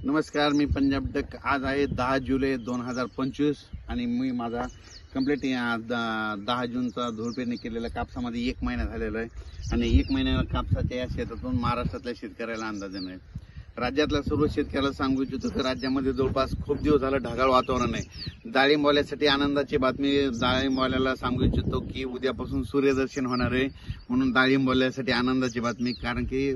नमस्कार, मी पंजाब डक। आज आहे 10 जुलै 2025 आणि मी माझा कंप्लीट 10 जूनचा धूळपेरणी केलेल्या कापसामध्ये 1 महिना झालेला आहे आणि 1 महिन्याला कापसाच्या या शेतातून महाराष्ट्रातल्या शेतकऱ्याला अंदाज नाही। राज्यातल्या सर्व शेतकऱ्याला सांगू इच्छितो की राज्यामध्ये जवळपास खूप दिवस झालं ढगाळ वातावरण आहे। डाळिंबवाल्यासाठी आनंदाची बातमी, डाळिंबवाल्याला सांगू इच्छितो की उद्यापासून सूर्यदर्शन होणार आहे, म्हणून डाळिंबवाल्यासाठी आनंदाची बातमी। कारण की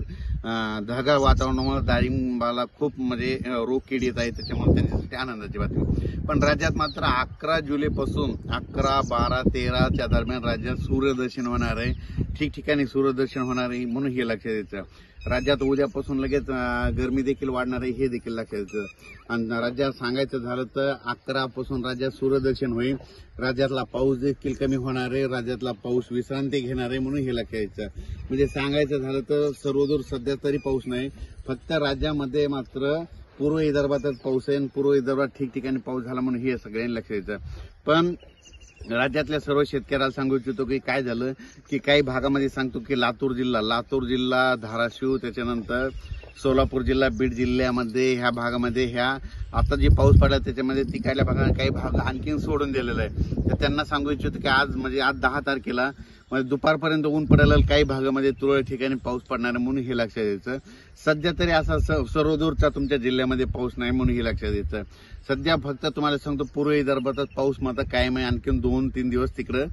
ढगाळ वातावरणामुळे डाळिंबाला खूप रोग किड येत आहे, त्याच्यामुळे त्यांच्यासाठी आनंदाची बातमी। पण राज्यात मात्र 11 जुलैपासून 11, 12, 13च्या दरम्यान राज्यात सूर्यदर्शन होणार आहे। ठिकठिकाणी सूर्यदर्शन होणार आहे, म्हणून हे लक्षात द्यायचं। राज्यात उद्यापासून लगेच गरमी देखील वाढणार आहे, हे देखील लक्षात द्यायचं। आणि राज्यात सांगायचं झालं तर 11 पासून राज्यात सूर्यदर्शन होईल। राज्यातला पाऊस देखील कमी होणार आहे, राज्यातला पाऊस विश्रांती घेणार आहे, म्हणून हे लक्षात द्यायचं। म्हणजे सांगायचं झालं तर सर्वदूर सध्या तरी पाऊस नाही, फक्त राज्यामध्ये मात्र पूर्व विदर्भातच पाऊस आहे आणि पूर्व विदर्भात ठिकठिकाणी पाऊस झाला, म्हणून हे सगळ्यांनी लक्षात द्यायचं। पण राज्यातल्या सर्व शेतकऱ्याला सांगू इच्छितो की काय झालं की काही भागामध्ये सांगतो की लातूर जिल्हा, धाराशिव, त्याच्यानंतर सोलापूर जिल्हा, बीड जिल्ह्यामध्ये ह्या भागामध्ये ह्या आता जे पाऊस पडला त्याच्यामध्ये तिकडल्या भागात काही भाग आणखीन सोडून दिलेला आहे। तर त्यांना सांगू इच्छितो की आज 10 तारखेला दुपारपर्यंत ऊन पडेल, काही भागामध्ये तुरळक ठिकाणी पाऊस पडणार आहे, म्हणून हे लक्षात द्यायचं। सध्या तरी असा सर्वदूरचा तुमच्या जिल्ह्यामध्ये पाऊस नाही, म्हणून हे लक्षात द्यायचं। सध्या फक्त तुम्हाला सांगतो पूर्व विदर्भातच पाऊस मात्र कायम आहे। आणखीन 2-3 दिवस तिकडं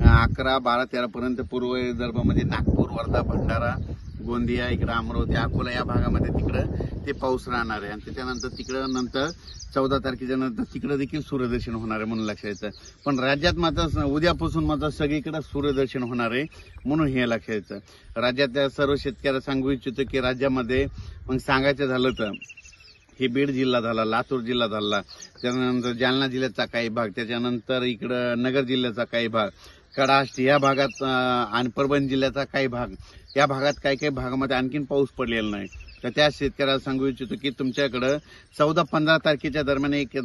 11, 12, 13 पर्यंत पूर्व विदर्भामध्ये नागपूर, वर्धा, भंडारा, गोंदिया, इकडं अमरावती, अकोला या भागामध्ये तिकडं ते पाऊस राहणार आहे। आणि त्याच्यानंतर तिकडं नंतर 14 तारखेच्या नंतर तिकडं देखील सूर्यदर्शन होणार आहे, म्हणून लक्षात द्यायचं। पण राज्यात मात्र उद्यापासून मात्र सगळीकडे सूर्यदर्शन होणार आहे, म्हणून हे लक्षात द्यायचं। राज्यातल्या सर्व शेतकऱ्याला सांगू इच्छितो की राज्यामध्ये मग सांगायचं झालं तर हे बीड जिल्हा झाला, लातूर जिल्हा झाला, त्यानंतर जालना जिल्ह्याचा काही भाग, त्याच्यानंतर इकडं नगर जिल्ह्याचा काही भाग, कडाष्ट या भागात आणि परभणी जिल्ह्याचा काही भाग, या भागात काही भागामध्ये आणखीन पाऊस पडलेला नाही। तर त्या शेतकऱ्याला सांगू इच्छितो की तुमच्याकडं 14-15 तारखेच्या दरम्यान एक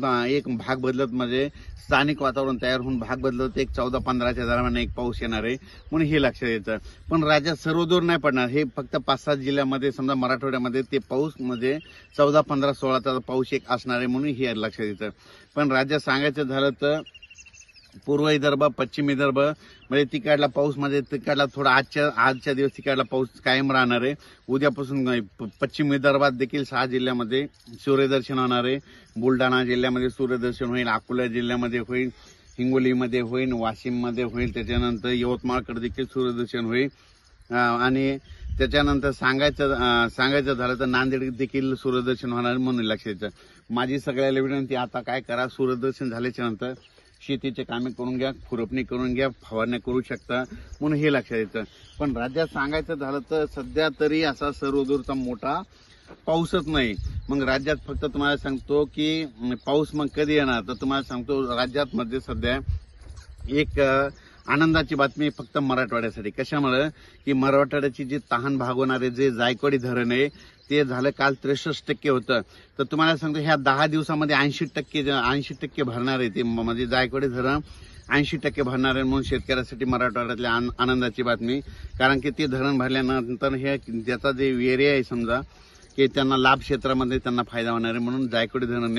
भाग बदलत स्थानिक वातावरण तयार होऊन भाग बदलत 14-15च्या दरम्यान एक पाऊस येणार आहे, म्हणून हे लक्षात येतं। पण राज्यात सर्वदूर नाही पडणार, हे फक्त 5-7 जिल्ह्यामध्ये समजा मराठवाड्यामध्ये ते पाऊस 14, 15, 16चा पाऊस एक असणार आहे, म्हणून हे लक्षात येतं। पण राज्यात सांगायचं झालं तर पूर्व विदर्भ, पश्चिम विदर्भ तिकडला पाऊस तिकडला थोडा आजच्या दिवस तिकडला पाऊस कायम राहणार आहे। उद्यापासून पश्चिम विदर्भात देखील 6 जिल्ह्यामध्ये सूर्यदर्शन होणार आहे। बुलढाणा जिल्ह्यामध्ये सूर्यदर्शन होईल, अकोला जिल्ह्यामध्ये होईल, हिंगोलीमध्ये होईल, वाशिममध्ये होईल, त्याच्यानंतर यवतमाळकडे देखील सूर्यदर्शन होईल। आणि त्याच्यानंतर सांगायचं झालं तर नांदेड देखील सूर्यदर्शन होणार, म्हणून लक्षात द्यायचं। माझी सगळ्याला विनंती, आता काय करा, सूर्यदर्शन झाल्याच्या नंतर शेतीचे कामे करून घ्या, खुरपणी करून घ्या, फवारण्या करू शकता, म्हणून हे लक्षात येतं। पण राज्यात सांगायचं झालं तर सध्या तरी असा सर्वदूरचा मोठा पाऊसच नाही। मग राज्यात फक्त तुम्हाला सांगतो की पाऊस मग कधी येणार, तर तुम्हाला सांगतो राज्यात मध्ये सध्या एक आनंदाची बातमी फक्त मराठवाड्यासाठी। कशामुळे की मराठवाड्याची जी तहान भागवणारे जे जायकवाडी धरण आहे ते झालं काल 63% होतं। तर तुम्हाला सांगतो ह्या 10 दिवसामध्ये 80% भरणार आहे ते जायकवाडी धरण 80% भरणार आहे, म्हणून शेतकऱ्यासाठी मराठवाड्यातल्या आनंदाची बातमी। कारण की ते धरण भरल्यानंतर हे ज्याचा जे एरिया आहे समजा की त्यांना लाभ क्षेत्रामध्ये त्यांना फायदा होणार आहे, म्हणून जायकवाडी धरण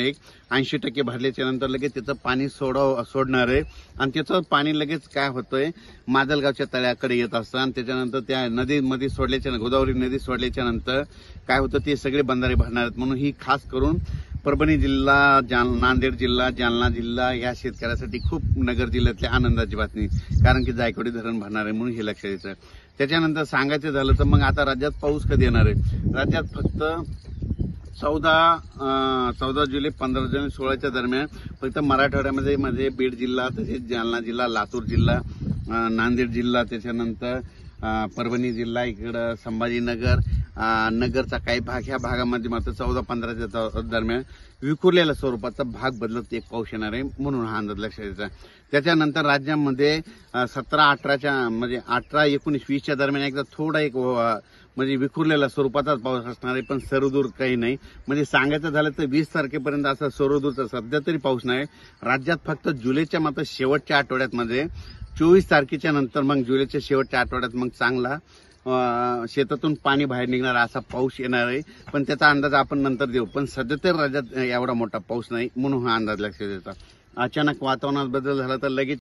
80% भरल्याच्या नंतर लगेच त्याचं पाणी सोडणार आहे आणि त्याचं पाणी लगेच काय होतंय माजलगावच्या तळ्याकडे येत असतं आणि त्याच्यानंतर त्या नदीमध्ये गोदावरी नदी सोडल्याच्या नंतर काय होतं ते सगळे बंधारे भरणार आहेत। म्हणून ही खास करून परभणी जिल्हा, नांदेड जिल्हा, जालना जिल्हा या शेतकऱ्यासाठी खूप नगर जिल्ह्यातली आनंदाची बातमी, कारण की जायकवाडी धरण भरणार आहे, म्हणून हे लक्षात द्यायचं। त्याच्यानंतर सांगायचं झालं तर मग आता राज्यात पाऊस कधी येणार आहे, राज्यात फक्त 14 जुलै, 15 जुलै, 16च्या दरम्यान फक्त मराठवाड्यामध्ये बीड जिल्हा, तसेच जालना जिल्हा, लातूर जिल्हा, नांदेड जिल्हा, त्याच्यानंतर परभणी जिल्हा, इकडं संभाजीनगर, नगरचा काही भाग, ह्या भागामध्ये मात्र 14-15च्या दरम्यान विखुरलेल्या स्वरूपाचा भाग बदलत एक पाऊस येणार आहे, म्हणून हा अंदाज लक्षात द्यायचा। त्याच्यानंतर राज्यामध्ये 17-18च्या 18, 19, 20च्या दरम्यान एकदा थोडा एक विखुरलेल्या स्वरूपाचाच पाऊस असणार आहे, पण सर्वदूर काही नाही। सांगायचं झालं तर 20 तारखेपर्यंत असा सर्वदूरचा सध्या तरी पाऊस नाही राज्यात। फक्त जुलैच्या मात्र शेवटच्या आठवड्यात 24 तारखेच्या नंतर मग जुलैच्या शेवटच्या आठवड्यात मग चांगला शेतातून पाणी बाहेर निघणार असा पाऊस येणार आहे, पण त्याचा अंदाज आपण नंतर देऊ. पण सध्या तर राज्यात एवढा मोठा पाऊस नाही म्हणून हा अंदाज लक्षात येतो. अचानक वातावरणात बदल झाला तर लगेच